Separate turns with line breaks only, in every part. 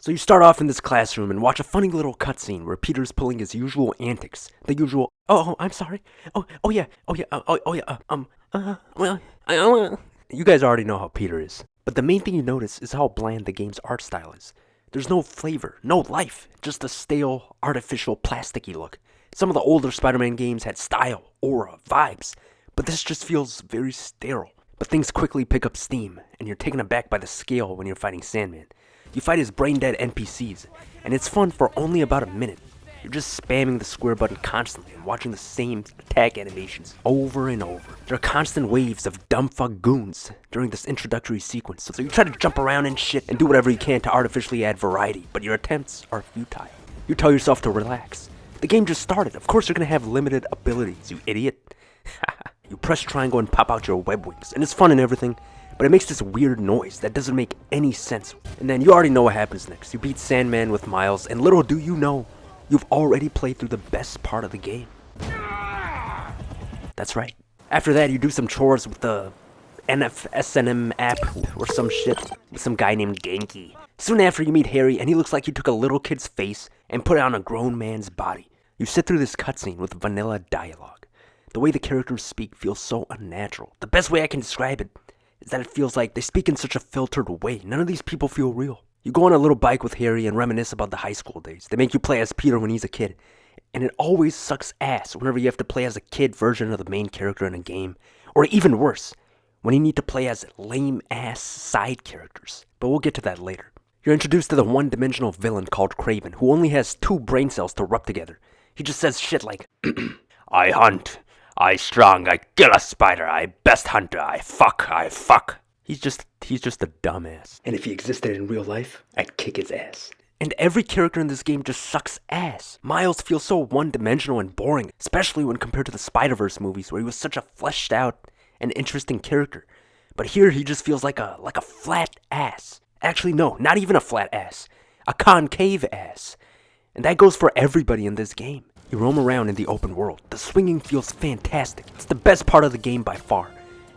So you start off in this classroom and watch a funny little cutscene where Peter's pulling his usual antics. The usual, I'm sorry. You guys already know how Peter is. But the main thing you notice is how bland the game's art style is. There's no flavor, no life, just a stale, artificial, plasticky look. Some of the older Spider-Man games had style, aura, vibes, but this just feels very sterile. But things quickly pick up steam, and you're taken aback by the scale when you're fighting Sandman. You fight his brain-dead NPCs, and it's fun for only about a minute. You're just spamming the square button constantly and watching the same attack animations over and over. There are constant waves of dumbfuck goons during this introductory sequence, so you try to jump around and shit and do whatever you can to artificially add variety, but your attempts are futile. You tell yourself to relax. The game just started. Of course you're gonna have limited abilities, you idiot. You press triangle and pop out your web wings, and it's fun and everything, but it makes this weird noise that doesn't make any sense. And then you already know what happens next. You beat Sandman with Miles, and little do you know, you've already played through the best part of the game. That's right. After that, you do some chores with the SNM app or some shit with some guy named Genki. Soon after, you meet Harry, and he looks like he took a little kid's face and put it on a grown man's body. You sit through this cutscene with vanilla dialogue. The way the characters speak feels so unnatural. The best way I can describe it is that it feels like they speak in such a filtered way. None of these people feel real. You go on a little bike with Harry and reminisce about the high school days. They make you play as Peter when he's a kid. And it always sucks ass whenever you have to play as a kid version of the main character in a game. Or even worse, when you need to play as lame-ass side characters. But we'll get to that later. You're introduced to the one-dimensional villain called Kraven, who only has 2 brain cells to rub together. He just says shit like, I hunt, I strong, I kill a spider, I best hunter, I fuck. He's just a dumbass. And if he existed in real life, I'd kick his ass. And every character in this game just sucks ass. Miles feels so one-dimensional and boring, especially when compared to the Spider-Verse movies where he was such a fleshed out and interesting character. But here he just feels like a flat ass. Actually, no, not even a flat ass. A concave ass. And that goes for everybody in this game. You roam around in the open world. The swinging feels fantastic. It's the best part of the game by far.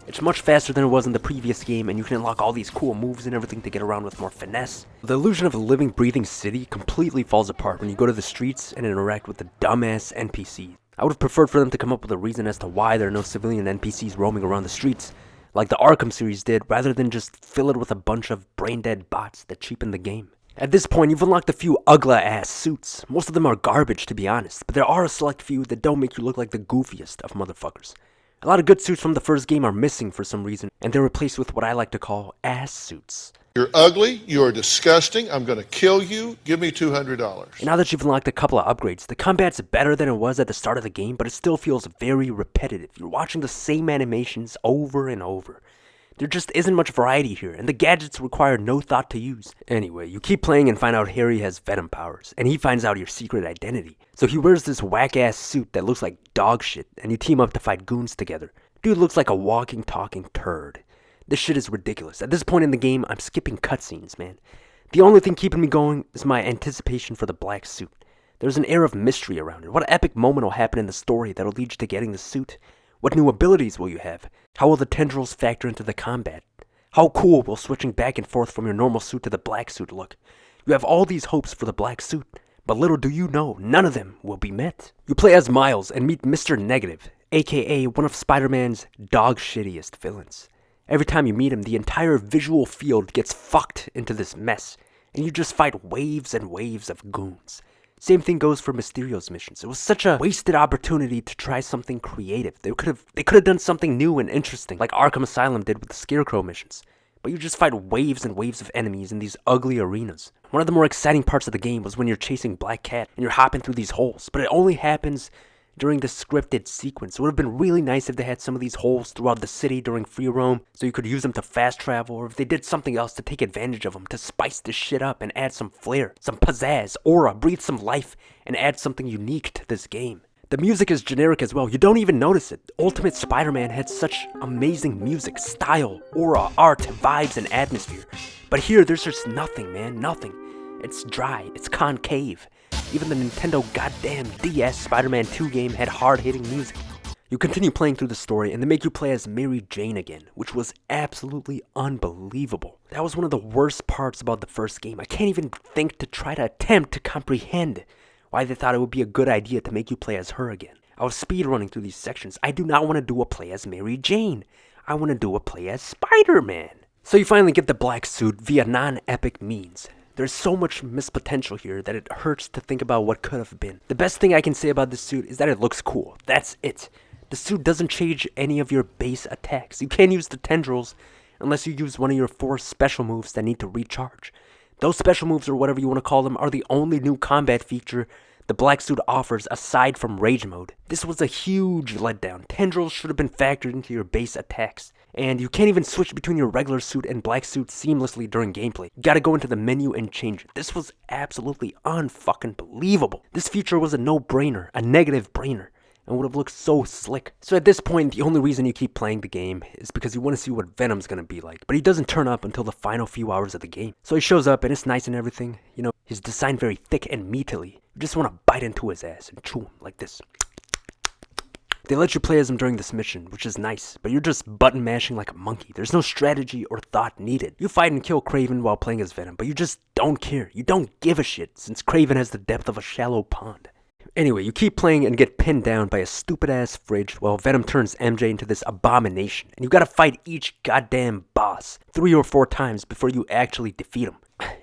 It's much faster than it was in the previous game, and you can unlock all these cool moves and everything to get around with more finesse. The illusion of a living, breathing city completely falls apart when you go to the streets and interact with the dumbass NPCs. I would have preferred for them to come up with a reason as to why there are no civilian NPCs roaming around the streets, like the Arkham series did, rather than just fill it with a bunch of brain-dead bots that cheapen the game. At this point, you've unlocked a few ugly-ass suits. Most of them are garbage, to be honest, but there are a select few that don't make you look like the goofiest of motherfuckers. A lot of good suits from the first game are missing for some reason, and they're replaced with what I like to call ass suits.
You're ugly, you're disgusting, I'm gonna kill you, give me $200.
And now that you've unlocked a couple of upgrades, the combat's better than it was at the start of the game, but it still feels very repetitive. You're watching the same animations over and over. There just isn't much variety here, and the gadgets require no thought to use. Anyway, you keep playing and find out Harry has Venom powers, and he finds out your secret identity. So he wears this whack-ass suit that looks like dog shit, and you team up to fight goons together. Dude looks like a walking, talking turd. This shit is ridiculous. At this point in the game, I'm skipping cutscenes, man. The only thing keeping me going is my anticipation for the black suit. There's an air of mystery around it. What epic moment will happen in the story that'll lead you to getting the suit? What new abilities will you have? How will the tendrils factor into the combat? How cool will switching back and forth from your normal suit to the black suit look? You have all these hopes for the black suit, but little do you know, none of them will be met. You play as Miles and meet Mr. Negative, aka one of Spider-Man's dog shittiest villains. Every time you meet him, the entire visual field gets fucked into this mess, and you just fight waves and waves of goons. Same thing goes for Mysterio's missions. It was such a wasted opportunity to try something creative. They could have done something new and interesting, like Arkham Asylum did with the Scarecrow missions. But you just fight waves and waves of enemies in these ugly arenas. One of the more exciting parts of the game was when you're chasing Black Cat and you're hopping through these holes, but it only happens during the scripted sequence. It would have been really nice if they had some of these holes throughout the city during free roam, so you could use them to fast travel, or if they did something else to take advantage of them, to spice this shit up and add some flair, some pizzazz, aura, breathe some life, and add something unique to this game. The music is generic as well. You don't even notice it. Ultimate Spider-Man had such amazing music, style, aura, art, vibes, and atmosphere. But here, there's just nothing, man, nothing. It's dry, it's concave. Even the Nintendo goddamn DS Spider-Man 2 game had hard-hitting music. You continue playing through the story, and they make you play as Mary Jane again, which was absolutely unbelievable. That was one of the worst parts about the first game. I can't even think to try to attempt to comprehend why they thought it would be a good idea to make you play as her again. I was speedrunning through these sections. I do not want to do a play as Mary Jane. I want to do a play as Spider-Man. So you finally get the black suit via non-epic means. There's so much missed potential here that it hurts to think about what could have been. The best thing I can say about this suit is that it looks cool. That's it. The suit doesn't change any of your base attacks. You can't use the tendrils unless you use one of your 4 special moves that need to recharge. Those special moves, or whatever you want to call them, are the only new combat feature the black suit offers aside from rage mode. This was a huge letdown. Tendrils should have been factored into your base attacks. And you can't even switch between your regular suit and black suit seamlessly during gameplay. You gotta go into the menu and change it. This was absolutely unfucking believable. This feature was a no-brainer, a negative brainer, and would have looked so slick. So at this point, the only reason you keep playing the game is because you want to see what Venom's gonna be like. But he doesn't turn up until the final few hours of the game. So he shows up and it's nice and everything. You know, he's designed very thick and meatily. You just want to bite into his ass and chew him like this. They let you play as him during this mission, which is nice, but you're just button mashing like a monkey. There's no strategy or thought needed. You fight and kill Kraven while playing as Venom, but you just don't care. You don't give a shit, since Kraven has the depth of a shallow pond. Anyway, you keep playing and get pinned down by a stupid-ass fridge while Venom turns MJ into this abomination, and you gotta fight each goddamn boss 3 or 4 times before you actually defeat him.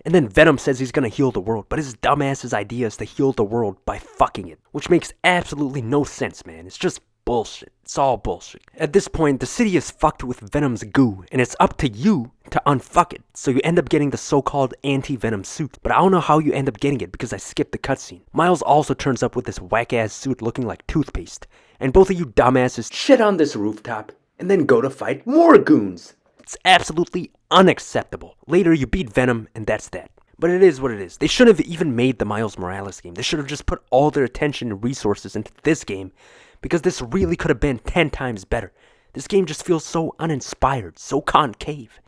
And then Venom says he's gonna heal the world, but his dumbass's idea is to heal the world by fucking it, which makes absolutely no sense, man. It's just bullshit. It's all bullshit. At this point, the city is fucked with Venom's goo, and it's up to you to unfuck it. So you end up getting the so-called anti-Venom suit. But I don't know how you end up getting it because I skipped the cutscene. Miles also turns up with this whack-ass suit looking like toothpaste. And both of you dumbasses shit on this rooftop and then go to fight more goons. It's absolutely unacceptable. Later, you beat Venom, and that's that. But it is what it is. They shouldn't have even made the Miles Morales game. They should have just put all their attention and resources into this game, because this really could have been 10 times better. This game just feels so uninspired, so concave.